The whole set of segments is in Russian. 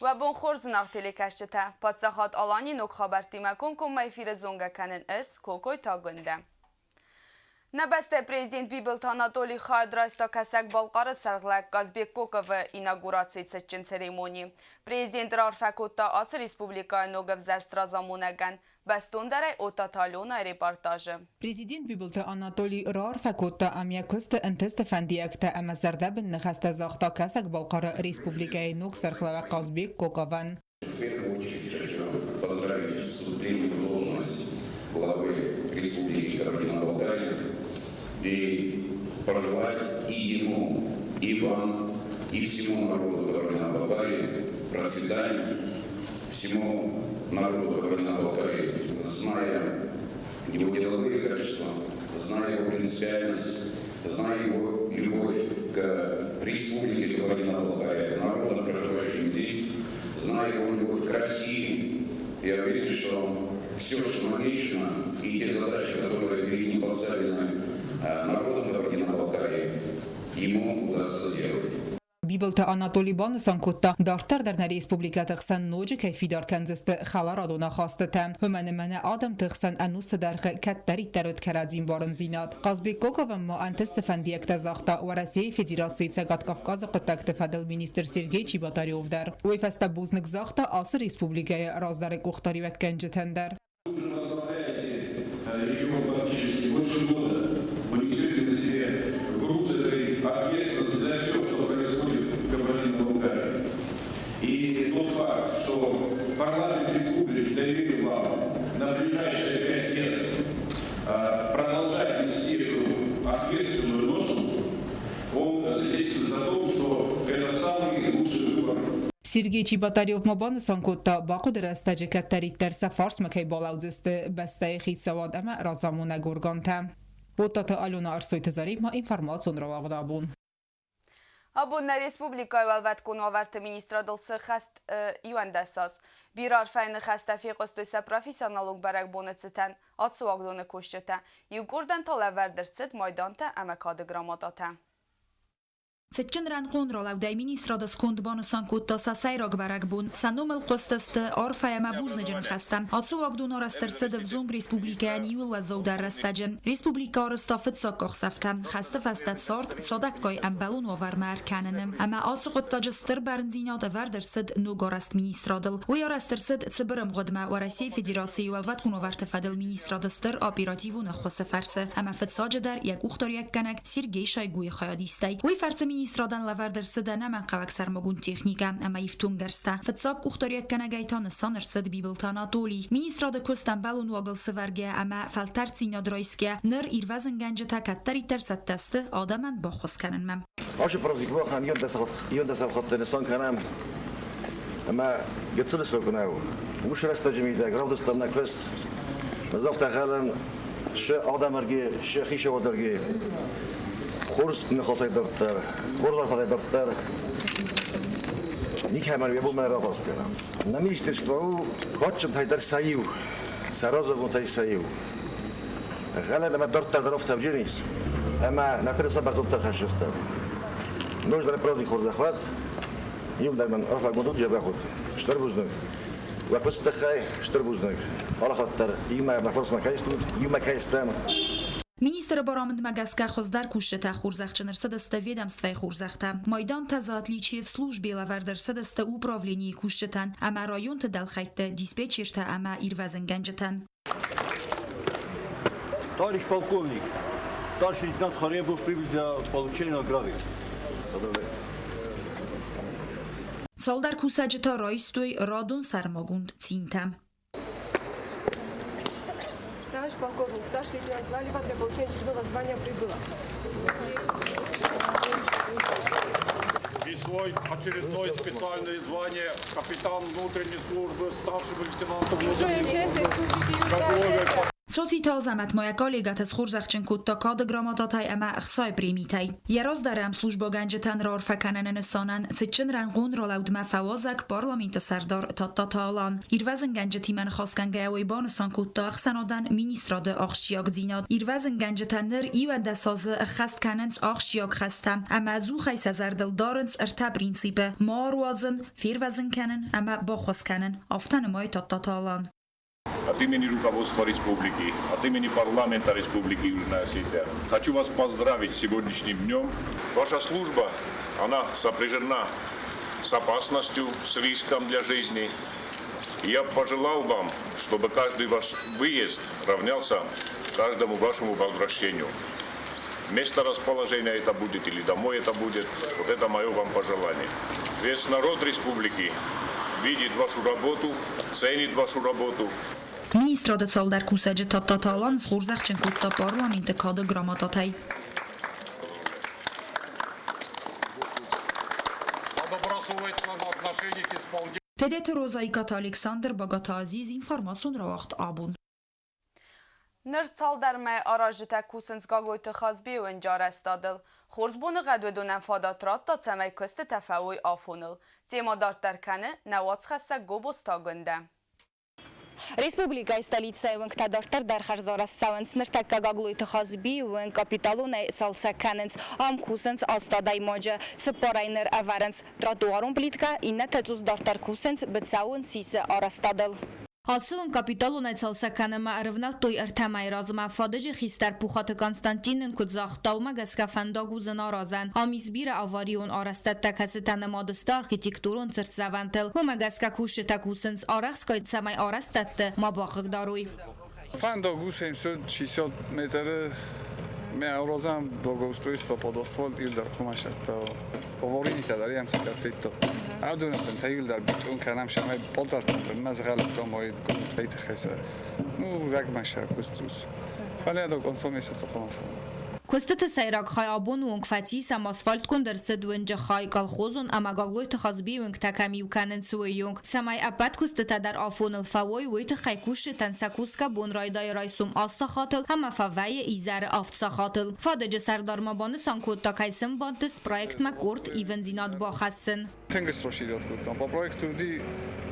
و بون خورز نقطلی کشته پادسخات آلانی نک خبرتی مکن کم میفیر زونگه کنن اس کوکوی تا گنده. نبسته پریزیدنت بیبلت آناتولی خواهد راستا کسک بالقار سرغلق گازبیک کوکو ایناگوراتسی سچن سریمونی. پریزیدنت رار فکوتا آس ریسپوبلیکا نوگف زرسترازامونگن بستون داره اوتا تالون ریپارتاج. پریزیدنت بیبلت آناتولی رار فکوتا امیاکست انتست فندیکتا اما زرده بن نخست زاختا کسک بالقار ریسپوبلیکای نوگ سرغلق گازبیک کوکوان. Главы Республики Кабардино-Балкария и пожелать и ему, и вам, и всему народу Кабардино-Балкарии процветания, всему народу Кабардино-Балкарии, зная его деловые качества, зная его принципиальность, зная его любовь к Республике Кабардино-Балкария, к народам, проживающим здесь, зная его любовь к России, я уверен, что все, что намечено, и те задачи, которые перед ним поставлены народом Кабардино-Балкарии, ему удастся сделать. بیبلت آناتولی بان سانکوتا دارتر در ریسپوبلیکا تخسن نوج کیفی دار کنزست خلارادونا خواسته همن من آدم تخسن انوست درخ کتری ترد کرازین بارن زیناد قازبی کوکو و ما انتست فندیک تزاختا و رسیه فدراسیی سگات کافکاز قطک تفادل مینیستر سرگی چیباتاریوف در وی فستا بوزنک زاختا آس ریسپوبلیکای رازدار کوختاری و کنجتندر И тот факт, что парламент республики доверил вам на ближайшие 5 лет продолжать нести эту ответственную ношу, он свидетельствует о том, что это самый лучший выбор. سرگی چیباتاریوف مبان سانکوتا با قدر استاج کتری ترس فارس مکی بالاوزست بسته خیت سواد اما رازامون گرگانتا بوتات آلونا ارسوی تزاری ما اینفرماسون رو واقدابون Abunna Respublikای والوت کنوارت مینیستر دلس خست یوندساس بیرار فین خسته فی قصدویسه پروفیسیونالوگ برک بونتستن آتسواگدون کشته یوگوردن تا لوردرست مایدانت امکاد گراماداته. Сечен ранкун ролавдай министрадас кундбану санкутта сасайраг баракбун санумел қостаст орфая мабузнеджен хастам ацу вагдун орастерсед взунг республикан юл вазаудар растаджем республика орстафт сакох сафтам хаста фастат сорт содаккой амбалун овармар каненем ама ацу qottaджстер барнзинад вардерсед нугараст министрадл уй орастерсед цбрм годма ва Россия Федерации валват куноварт фадел министрадастер оперативун хосафарсе ама фатсадждар як ухтар як канак Сергей Шойгуй хаядистай уй фарсе ministradan lavardırsı naman qavak sarmagun texnika ama iftung dersta fatsaq uxtoriyak kanagaytan sanırsad bibiltan Anatoli ministrada kostan balun wagılsı varge ama faltartsinya droyska nır irvazın gence takattari tersattastı adaman baxos kanınmam Aşı prazik baxan yonda savxatdan son kanam ama getsiliz rokunav uş rastajimida gravdustarna kost nazafta xalan şu adamarge şu xishawadarge خورس نخواهد دکتر، خورس خواهد دکتر، نیک همه رو من را باز کنم. نمیشه تو کاتشم تای در سایو، سراز و تای سایو. غلط ما دکتر درافت تبجیریست، اما نترسه باز دکتر خشسته. نوش در پرودی خورد خواهد، یوم در من رفت مدود جا بخود، شتر بزنگ. و پس تخای شتر بزنگ. حالا خاطر یوم ما فرص مکایستود، یوم مکایستم. Министр барамынд магаска хоздар кушета хурзахчынырсыдасты ведомствай хурзахта. Майдан таза отличие в службе лавардырсыдасты управлении кушетан, ама районты далхайтты диспетчерта ама ирвазынганжетан. Товарищ полковник, старший лейтенант Харебов прибыл для получения награды. Солдар кусаджета райстуй радун сармагунд цинтам. Товарищ полковник, старший лейтенант Лалева для получения очередного звания прибыла. Присвоить очередное специальное звание капитан внутренней службы старшего лейтенанта. Soci ta zamet moja kolegat z Churzachczynku to kod gromototaj ema chcoj primitaj. Ja rozdarem służbo ganjetan ror fakanen sonan, cyczyn rangun rolaud ma fałozak parlamenta sardor totalan. Irwazen ganjetiman khoskan gawi bonson kutta khsanodan ministrode ochshiok zinad. Irwazen ganjetaner iwada soz khast kanens ochshiok khastam. Ama zu khaysa zardel darens erta principe. Marwazen firwazen kanen ama bokhos kanen. Aftan moy totalan. От имени руководства республики, от имени парламента Республики Южная Осетия хочу вас поздравить с сегодняшним днем. Ваша служба, она сопряжена с опасностью, с риском для жизни. И я пожелал вам, чтобы каждый ваш выезд равнялся каждому вашему возвращению. Место расположения это будет или домой это будет, вот это мое вам пожелание. Весь народ республики видит вашу работу, ценит вашу работу. Ministrode soldar kusadzie totalan z Churzachczynku to parlamenta kod gromototaj. Добросовестного отношения к исполнению. Tedet Rozaikat Alexander Bogataziz informasun roacht abun. Nërcal derme arajta kusens gagoy të khazbiu në gjare stadil. Khorzbonu gadwe dunen fadatrat ta cemej këste të fawuj afunil. Tema dartar kane në watës khasa gobos ta gënde. Республика и столица Иванкта Дортер Дархар Зорас Савенс Нертека Гаглуй Тахазби Иван капиталу на Салса Каненс Амкусенс Астадай Моджа Сепорайнер Аваренс Тротуарун плитка и Нетецус Дортер Кусенс Бецаун Сисе Арастадел. Алсуын капиталу найцалса канема арвнал той артамай разма фадыжы хистер пухаты Константинин кудзахтаума гаскафандагу наразан. Амизбира аварион арастат такасы танемадыста архитектурун цирцавантел. Хума гаска куши такусенс арахскай цамай арастатты мабахык даруй. Фандагу 700-600 метр меаразам благоустройство под асфальт ил дар хумашат аварии кадари ам сакат фитто. Адунам тайил дар битун канам шамай подартам мазгал камоид гумтайт хеса. Ну рагмаша кустус. Фаледа консумеса цохоф. Костыты сайрак хай абон уонг фати сам асфальт кондерцы дуэнджа хай колхозун ама гаглой тахазби уонг таками уканен суэйонг. Самай апат костыта дар афоныл фавой уйты хай куши тансакуска бон райдай райсум асса хатыл ама фавай изар афтса хатыл. Фадыжы сардар мабаны санкут такайсым бантыст проект макурт ивен зинат бахасын. Тенгес трошидат куттам. По проекту ди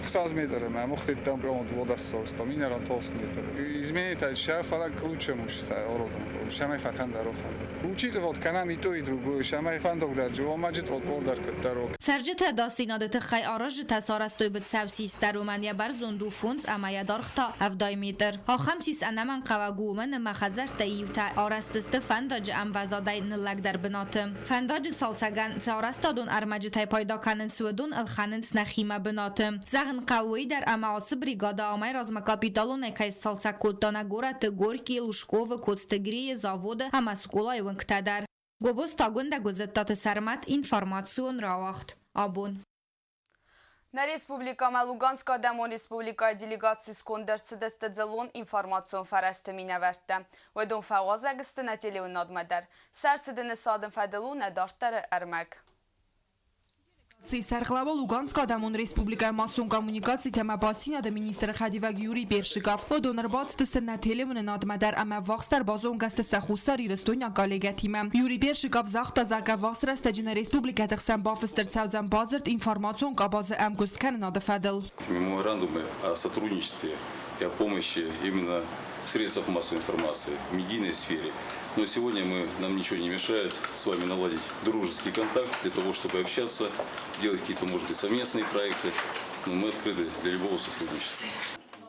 100 метров ма мохтеттам прямо водососта минерал тост метр. Изменить шар фалак лучше мушса орозам. Шамай фатан даров. Учитывать канам и то и другое. Шамай фандок дар жо маджит отбордар каттарок. Саржета дастинадет хай араж тасарастой бит савсистар умания барзунду фунс амая дархта 7 метр. ها 5 انمن قواگو من مخزر تایوتا آرستست فنداج ام وزادای نلگ در بناتم. فنداج سالسگن سارستادون ارمج تای پایدا کنن سودون الخننس نخیمه بناتم. زغن قوی در اماس بریگادا آمای رازم کاپیتالون اکای سالسکوتانا گورت گورکی لوشکوو کوستگری زاود هم سکولای ونکتادر. گوبوس تاگونده گزتات سرمت інформаціон راوخت. آبون. На Республикама Луганска Дамон Республика делегации скондерцы дестедзелон информацион фарасты минаверте. Ведун фавазагысты на телеун адмадар. Сарсыдыны садын фаделуна дартары армак. Сарглава Луганска Адамон Республика масон коммуникации тема басина да министр Хадиваг Юрий Першиков. Одонер бацтыст на телемон надмадар ама вахстар базон гастыста хустар ирстоня коллегатима. Юрий Першиков захта зага вахстар стаджина Республика тахсан бафстер цаузан базарт информацион кабазы амгусткан надфадел. Меморандумы о сотрудничестве и о помощи именно в средствах массовой информации, в медийной сфере. Но сегодня нам ничего не мешает с вами наладить дружеский контакт для того, чтобы общаться, делать какие-то, может быть, совместные проекты. Но мы открыты для любого сотрудничества.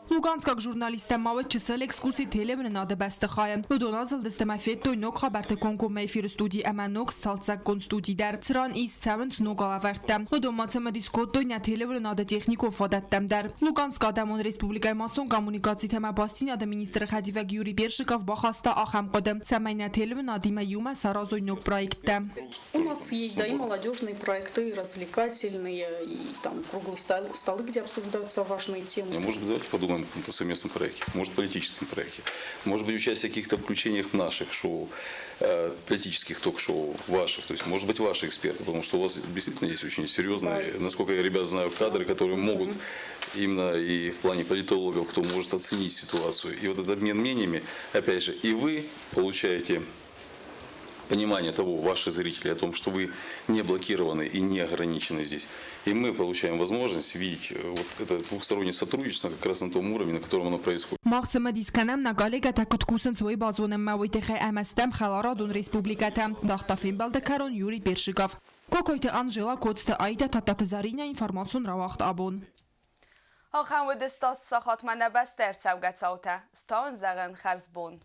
Луганскак журналистам мавет чисел экскурсии телемон надо бестахаем. Удоназл дестемафет той нок хабарте конку мейфир студии ама нок салцак кон студии дар. Сран из цевент нок алавертем. Удомацем дискот той на телемон надо технику фадаттем дар. Луганска Адамон Республика масон коммуникации тема басина да министр Хадиваг Юрий Першиков бахаста ахам кодем. Самайна телемон надима юма саразой нок проекте. У нас есть, да, и молодежные проекты, и развлекательные, и там круглые столы, где обсуждаются важные темы. Может быть, давайте подумаем инициируемом каком-то совместном проекте, может, политическом проекте, может быть, участие в каких-то включениях в наших шоу, политических ток-шоу ваших, то есть, может быть, ваши эксперты, потому что у вас действительно есть очень серьезные, насколько я, ребят, знаю, кадры, которые могут именно и в плане политологов, кто может оценить ситуацию. И вот этот обмен мнениями, опять же, и вы получаете понимание того, ваши зрители, о том, что вы не блокированы и не ограничены здесь. И мы получаем возможность видеть вот это двухстороннее сотрудничество как раз на том уровне, на котором оно происходит. Մաղցը դիսկանամ նագալեգա տակտկուսն ծոյ բազոնը մավույթի խե ամստեմ խալարադուն ռեսպուբլիկատա դախտաֆին բալդակարոն յուրի Պերշիկով Կոկոյտը Անժելա Կոցտը Այդա Տատատզարինա ինֆորմացիոն ռավախտ աբոն آخر و دستات ساخت من نبست در سوگت ساوته ستان زغن خرز بون